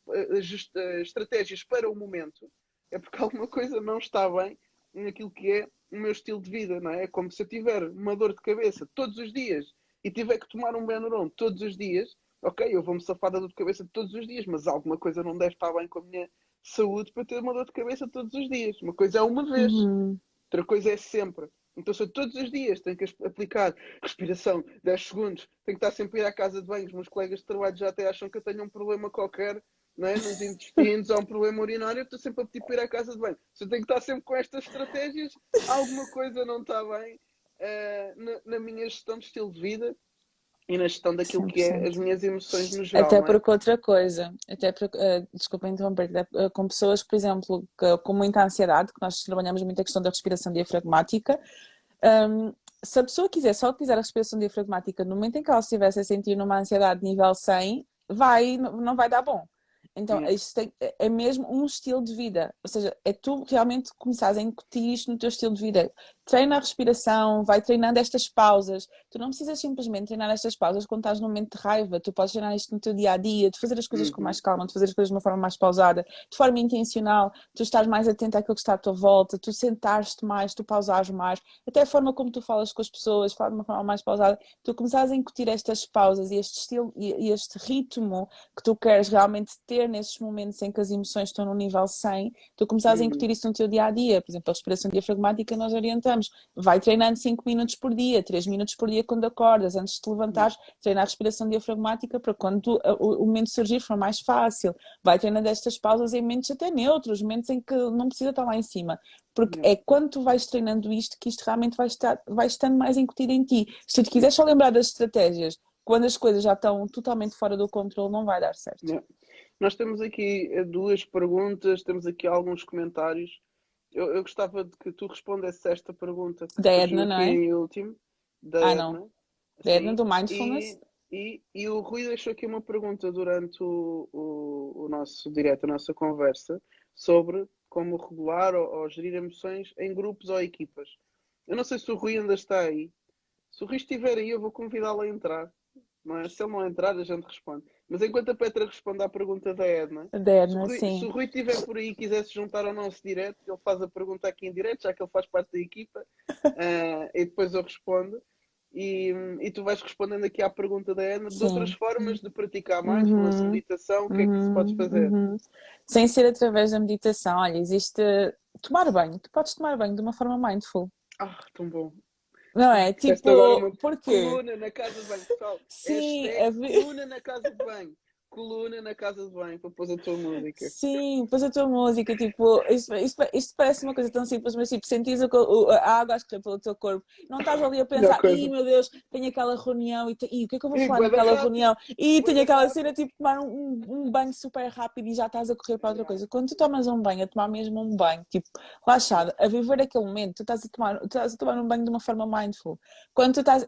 estratégias para o momento, é porque alguma coisa não está bem naquilo que é o meu estilo de vida, não é? É como se eu tiver uma dor de cabeça todos os dias e tiver que tomar um Benuron todos os dias, ok, eu vou-me safar da dor de cabeça todos os dias, mas alguma coisa não deve estar bem com a minha saúde para ter uma dor de cabeça todos os dias. Uma coisa é uma vez, Uhum. outra coisa é sempre. Então, se eu todos os dias tenho que aplicar respiração, 10 segundos, tenho que estar sempre a ir à casa de banho, os meus colegas de trabalho já até acham que eu tenho um problema qualquer, não é? Nos intestinos, ou um problema urinário, eu estou sempre a pedir para ir à casa de banho. Se eu tenho que estar sempre com estas estratégias, alguma coisa não está bem na minha gestão de estilo de vida e na gestão daquilo que é as 100%. minhas emoções no geral, Até não é? porque outra coisa, até porque, desculpa interromper, com pessoas, por exemplo, com muita ansiedade, que nós trabalhamos muito a questão da respiração diafragmática, se a pessoa só quiser a respiração diafragmática no momento em que ela estivesse a sentir numa ansiedade nível 100, não vai dar bom. Então, Yeah. isto é mesmo um estilo de vida. Ou seja, é tu realmente começares a incutir isto no teu estilo de vida. treina a respiração, vai treinando estas pausas. Tu não precisas simplesmente treinar estas pausas quando estás num momento de raiva. Tu podes treinar isto no teu dia-a-dia, de fazer as coisas com mais calma, de fazer as coisas de uma forma mais pausada, de forma intencional. Tu estás mais atento àquilo que está à tua volta, tu sentares-te mais, tu pausares mais. Até a forma como tu falas com as pessoas, de uma forma mais pausada. Tu começares a incutir estas pausas e este estilo e este ritmo que tu queres realmente ter nesses momentos em que as emoções estão no nível 100, tu começares a incutir isso no teu dia-a-dia. Por exemplo, a respiração diafragmática nós orientamos. Vai treinando 5 minutos por dia, 3 minutos por dia quando acordas, antes de te levantares, treina a respiração diafragmática para quando o momento surgir for mais fácil. Vai treinando estas pausas em momentos até neutros, momentos em que não precisa estar lá em cima. Porque é quando tu vais treinando isto que isto realmente vai estando mais incutido em ti. Se tu te quiseres só lembrar das estratégias, quando as coisas já estão totalmente fora do controle, não vai dar certo. Nós temos aqui 2 perguntas, temos aqui alguns comentários. Eu gostava de que tu respondesses a esta pergunta que Da surgiu Edna, não aqui é? em último, da Ah, Edna. não. Da Edna Sim. do Mindfulness. E o Rui deixou aqui uma pergunta durante o nosso direto, a nossa conversa, sobre como regular ou gerir emoções em grupos ou equipas. Eu não sei se o Rui ainda está aí. Se o Rui estiver aí, eu vou convidá-lo a entrar. Não é? Se ele não entrar, a gente responde. Mas enquanto a Petra responde à pergunta da Edna, Da Edna, se sim. o Rui estiver por aí e quiser se juntar ao nosso direto, ele faz a pergunta aqui em direto, já que ele faz parte da equipa, e depois eu respondo. E tu vais respondendo aqui à pergunta da Edna de outras Sim. formas de praticar mindfulness, meditação, o que é que se pode fazer? Sem ser através da meditação. Olha, existe tomar banho. Tu podes tomar banho de uma forma mindful. Tão bom. Não é? Disseste agora Tipo, uma porquê? coluna na casa de banho, pessoal. Sim, Coluna na casa de banho. Coluna na casa de banho, para pôr a tua música. sim, depois a tua música, tipo, isto parece uma coisa tão simples, mas tipo, sentis a água a escorrer pelo teu corpo, não estás ali a Melhor pensar, coisa. meu Deus, tenho aquela reunião e o que é que eu vou falar Bué da naquela rápido. reunião? E Bué tenho da aquela rápido. cena, tipo, tomar um banho super rápido e já estás a correr para outra coisa. Quando tu tomas um banho, a tomar mesmo um banho, tipo, relaxado, a viver aquele momento, tu estás a tomar um banho de uma forma mindful. Quando tu estás,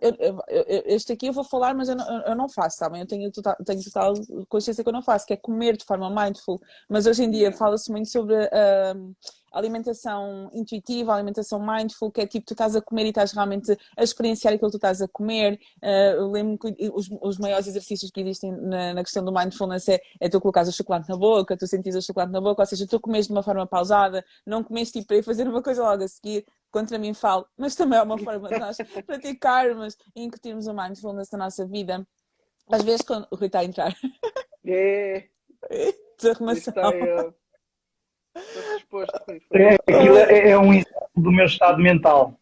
este aqui eu vou falar, mas eu não faço, sabem? Eu tenho total consciência que eu não faço, que é comer de forma mindful, mas hoje em dia fala-se muito sobre alimentação intuitiva, alimentação mindful, que é tipo, tu estás a comer e estás realmente a experienciar aquilo que tu estás a comer. Eu lembro que os maiores exercícios que existem na questão do mindfulness é tu colocares o chocolate na boca, tu sentires o chocolate na boca, ou seja, tu comes de uma forma pausada, não comes tipo para ir fazer uma coisa logo a seguir. Contra mim falo, mas também é uma forma de nós praticarmos e incutirmos o mindfulness na nossa vida. Às vezes, quando o Rui está a entrar, É, desarrumação. está eu. Estou disposto, Rui. Aquilo é um exemplo do meu estado mental.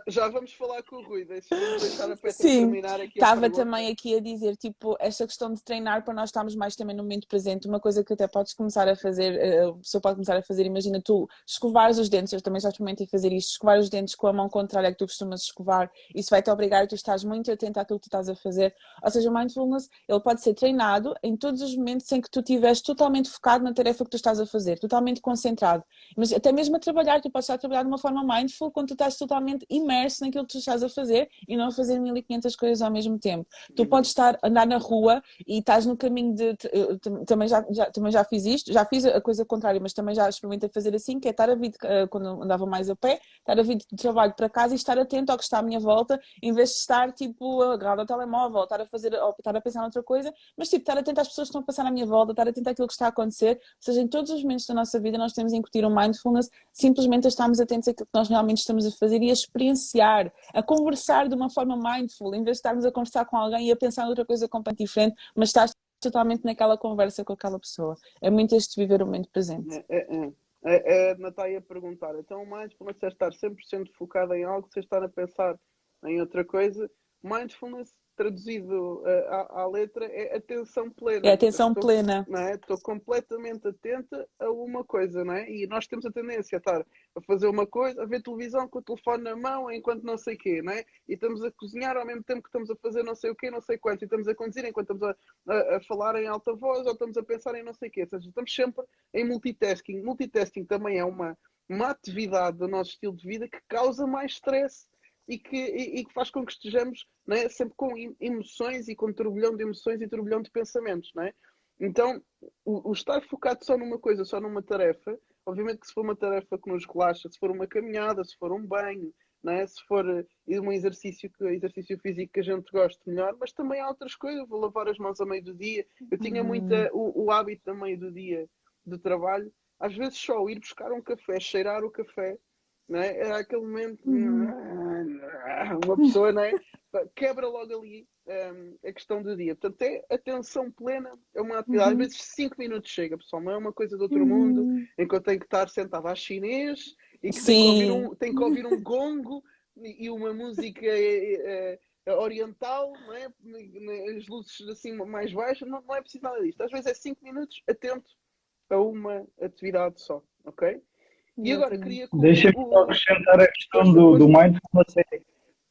Já vamos falar com o Rui, vamos deixar a Petra Sim, terminar aqui a estava pergunta. também aqui a dizer, tipo, esta questão de treinar para nós estarmos mais também no momento presente, uma coisa que até podes começar a fazer, a pessoa pode começar a fazer, imagina tu escovares os dentes, eu também já experimentei fazer isto, escovar os dentes com a mão contrária que tu costumas escovar, isso vai-te obrigar a tu estás muito atento àquilo que tu estás a fazer, ou seja, o mindfulness, ele pode ser treinado em todos os momentos em que tu estiveres totalmente focado na tarefa que tu estás a fazer, totalmente concentrado, mas até mesmo a trabalhar, tu podes estar a trabalhar de uma forma mindful quando tu estás totalmente imerso naquilo que tu estás a fazer e não a fazer 1500 coisas ao mesmo tempo. Tu podes estar a andar na rua e estás no caminho de... também já fiz isto, já fiz a coisa contrária, mas também já experimentei fazer assim, que é estar a vir, quando andava mais a pé, estar a vir de trabalho para casa e estar atento ao que está à minha volta, em vez de estar tipo agarrado ao telemóvel, estar a pensar noutra coisa, mas tipo estar atento às pessoas que estão a passar à minha volta, estar atento àquilo que está a acontecer, ou seja, em todos os momentos da nossa vida nós temos a incutir o mindfulness, simplesmente a estarmos atentos àquilo que nós realmente estamos a fazer e a experienciar, a conversar de uma forma mindful, em vez de estarmos a conversar com alguém e a pensar noutra coisa completamente diferente, mas estás totalmente naquela conversa com aquela pessoa. É muito este viver o momento presente. A Natália a perguntar, então o mindfulness é estar 100% focado em algo, sem estar a pensar em outra coisa. Mindfulness, traduzido à letra, é atenção plena. É atenção plena. Não é? Estou completamente atenta a uma coisa, não é? E nós temos a tendência a estar a fazer uma coisa, a ver televisão com o telefone na mão, enquanto não sei o quê, não é? E estamos a cozinhar ao mesmo tempo que estamos a fazer não sei o quê, não sei quanto, e estamos a conduzir enquanto estamos a falar em alta voz, ou estamos a pensar em não sei o quê. Ou seja, estamos sempre em multitasking. Multitasking também é uma atividade do nosso estilo de vida que causa mais stress e que faz com que estejamos, não é, sempre com emoções e com turbilhão de emoções e turbilhão de pensamentos, não é? Então, o estar focado só numa coisa, só numa tarefa, Obviamente que se for uma tarefa que nos relaxa, se for uma caminhada, se for um banho, não é? Se for um exercício físico que a gente gosta melhor, mas também há outras coisas. Vou lavar as mãos a meio do dia. Eu tinha muito o hábito a meio do dia de trabalho, às vezes só ir buscar um café, cheirar o café, não é? Era aquele momento, uma pessoa, não é? Quebra logo ali a questão do dia. Portanto, é atenção plena, é uma atividade. Às vezes 5 minutos chega, pessoal, não é uma coisa de outro mundo, em que eu tenho que estar sentado à chinês e que Sim. tenho que ouvir um gongo e uma música oriental, não é? As luzes assim mais baixas, não é preciso nada disto. Às vezes é 5 minutos atento a uma atividade só, ok? E agora queria que Deixa-me só acrescentar a questão do mindfulness, é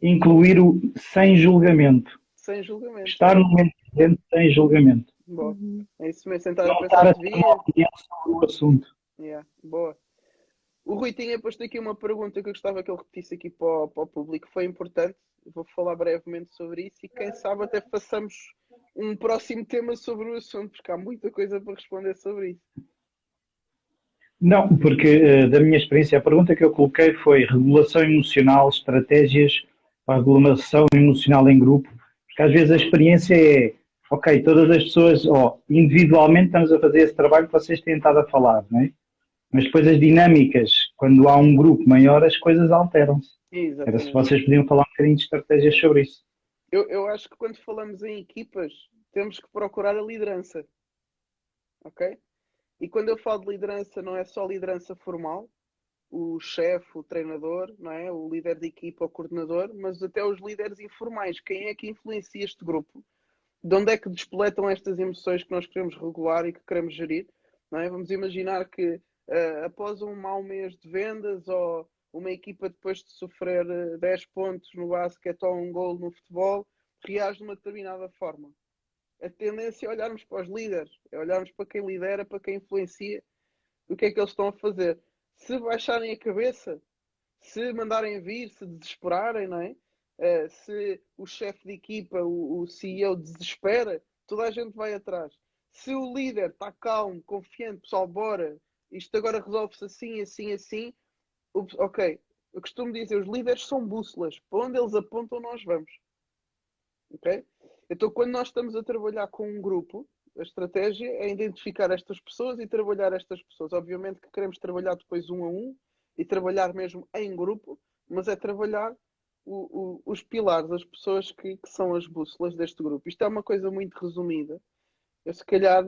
incluir o sem julgamento. sem julgamento. Estar no momento presente sem julgamento. Boa. É isso mesmo, sentar a Não estar pensar a que ter devia. uma opinião sobre o assunto. Yeah, boa. O Rui tinha posto aqui uma pergunta que eu gostava que ele repetisse aqui para o público. Foi importante. Vou falar brevemente sobre isso e quem sabe até façamos um próximo tema sobre o assunto, porque há muita coisa para responder sobre isso. Não, porque da minha experiência, a pergunta que eu coloquei foi regulação emocional, estratégias para a regulação emocional em grupo, porque às vezes a experiência é, ok, todas as pessoas, individualmente estamos a fazer esse trabalho que vocês têm estado a falar, não é? Mas depois as dinâmicas, quando há um grupo maior, as coisas alteram-se. Era se Exatamente. vocês podiam falar um bocadinho de estratégias sobre isso. Eu acho que quando falamos em equipas, temos que procurar a liderança. Ok? E quando eu falo de liderança, não é só liderança formal, o chefe, o treinador, não é? O líder de equipa, o coordenador, mas até os líderes informais. Quem é que influencia este grupo? De onde é que despoletam estas emoções que nós queremos regular e que queremos gerir? Não é? Vamos imaginar que após um mau mês de vendas ou uma equipa depois de sofrer 10 pontos no basquete ou um gol no futebol, reage de uma determinada forma. A tendência é olharmos para os líderes, é olharmos para quem lidera, para quem influencia, o que é que eles estão a fazer. Se baixarem a cabeça, se mandarem vir, se desesperarem, não é? Se o chefe de equipa, o CEO desespera, toda a gente vai atrás. Se o líder está calmo, confiante, pessoal, bora, isto agora resolve-se assim, assim, assim, ok. Eu costumo dizer, os líderes são bússolas, para onde eles apontam nós vamos. Ok? Então, quando nós estamos a trabalhar com um grupo, a estratégia é identificar estas pessoas e trabalhar estas pessoas. Obviamente que queremos trabalhar depois um a um e trabalhar mesmo em grupo, mas é trabalhar os pilares, as pessoas que são as bússolas deste grupo. Isto é uma coisa muito resumida. Eu se calhar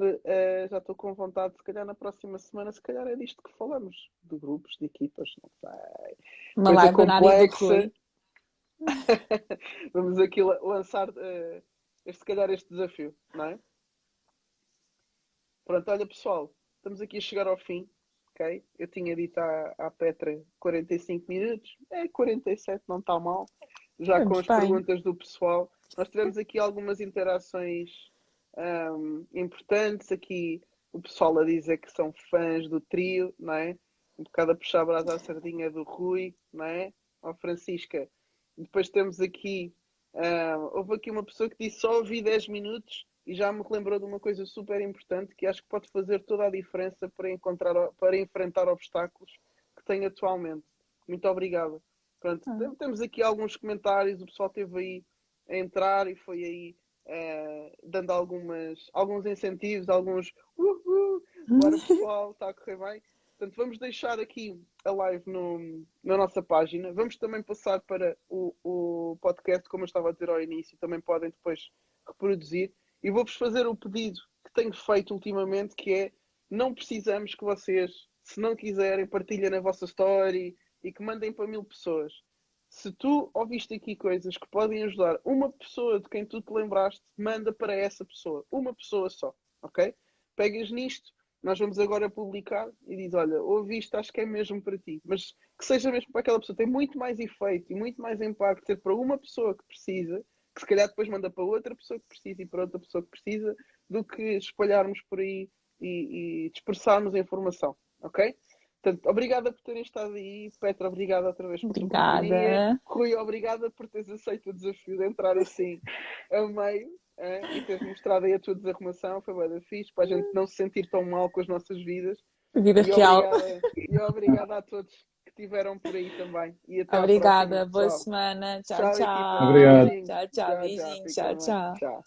já estou com vontade, se calhar na próxima semana, se calhar é disto que falamos, de grupos, de equipas, não sei. Uma Coisa live da Nádia do complexa. Rui. Vamos aqui lançar se calhar este desafio, não é? Pronto, olha pessoal, estamos aqui a chegar ao fim, ok? Eu tinha dito à Petra 45 minutos, 47, não está mal, já com Vamos as bem. perguntas do pessoal. Nós tivemos aqui algumas interações importantes, aqui o pessoal a dizer que são fãs do trio, não é? Um bocado a puxar a brasa à sardinha do Rui, não é? Ó Francisca. Depois temos aqui, houve aqui uma pessoa que disse só ouvi 10 minutos e já me lembrou de uma coisa super importante que acho que pode fazer toda a diferença para enfrentar obstáculos que tem atualmente. Muito obrigada. Pronto, temos aqui alguns comentários, o pessoal esteve aí a entrar e foi aí dando alguns incentivos, alguns bora pessoal, está a correr bem. Portanto, vamos deixar aqui a live na nossa página. Vamos também passar para o podcast, como eu estava a dizer ao início, também podem depois reproduzir. E vou-vos fazer o pedido que tenho feito ultimamente, que é, não precisamos que vocês, se não quiserem, partilhem na vossa story e que mandem para 1000 pessoas. Se tu ouviste aqui coisas que podem ajudar uma pessoa de quem tu te lembraste, manda para essa pessoa. Uma pessoa só, ok? Pegas nisto, nós vamos agora publicar e diz, olha, ouvi isto, acho que é mesmo para ti. Mas que seja mesmo para aquela pessoa. Tem muito mais efeito e muito mais impacto ser para uma pessoa que precisa, que se calhar depois manda para outra pessoa que precisa e para outra pessoa que precisa, do que espalharmos por aí e dispersarmos a informação, ok? Portanto, obrigada por terem estado aí. Petra, obrigada outra vez por tua companhia. Obrigada. Rui, obrigada por teres aceito o desafio de entrar assim a meio e teres mostrado aí a tua desarrumação. Foi bem fixe, para a gente não se sentir tão mal com as nossas vidas. Vida E real. obrigada a todos que estiveram por aí também. E até à próxima, Obrigada, boa pessoal. semana. Tchau, Tchau, equipa. tchau. Obrigado. Beijinhos. Tchau, tchau. Tchau, tchau. Beijinhos. Fiquem Tchau, bem. tchau. Tchau.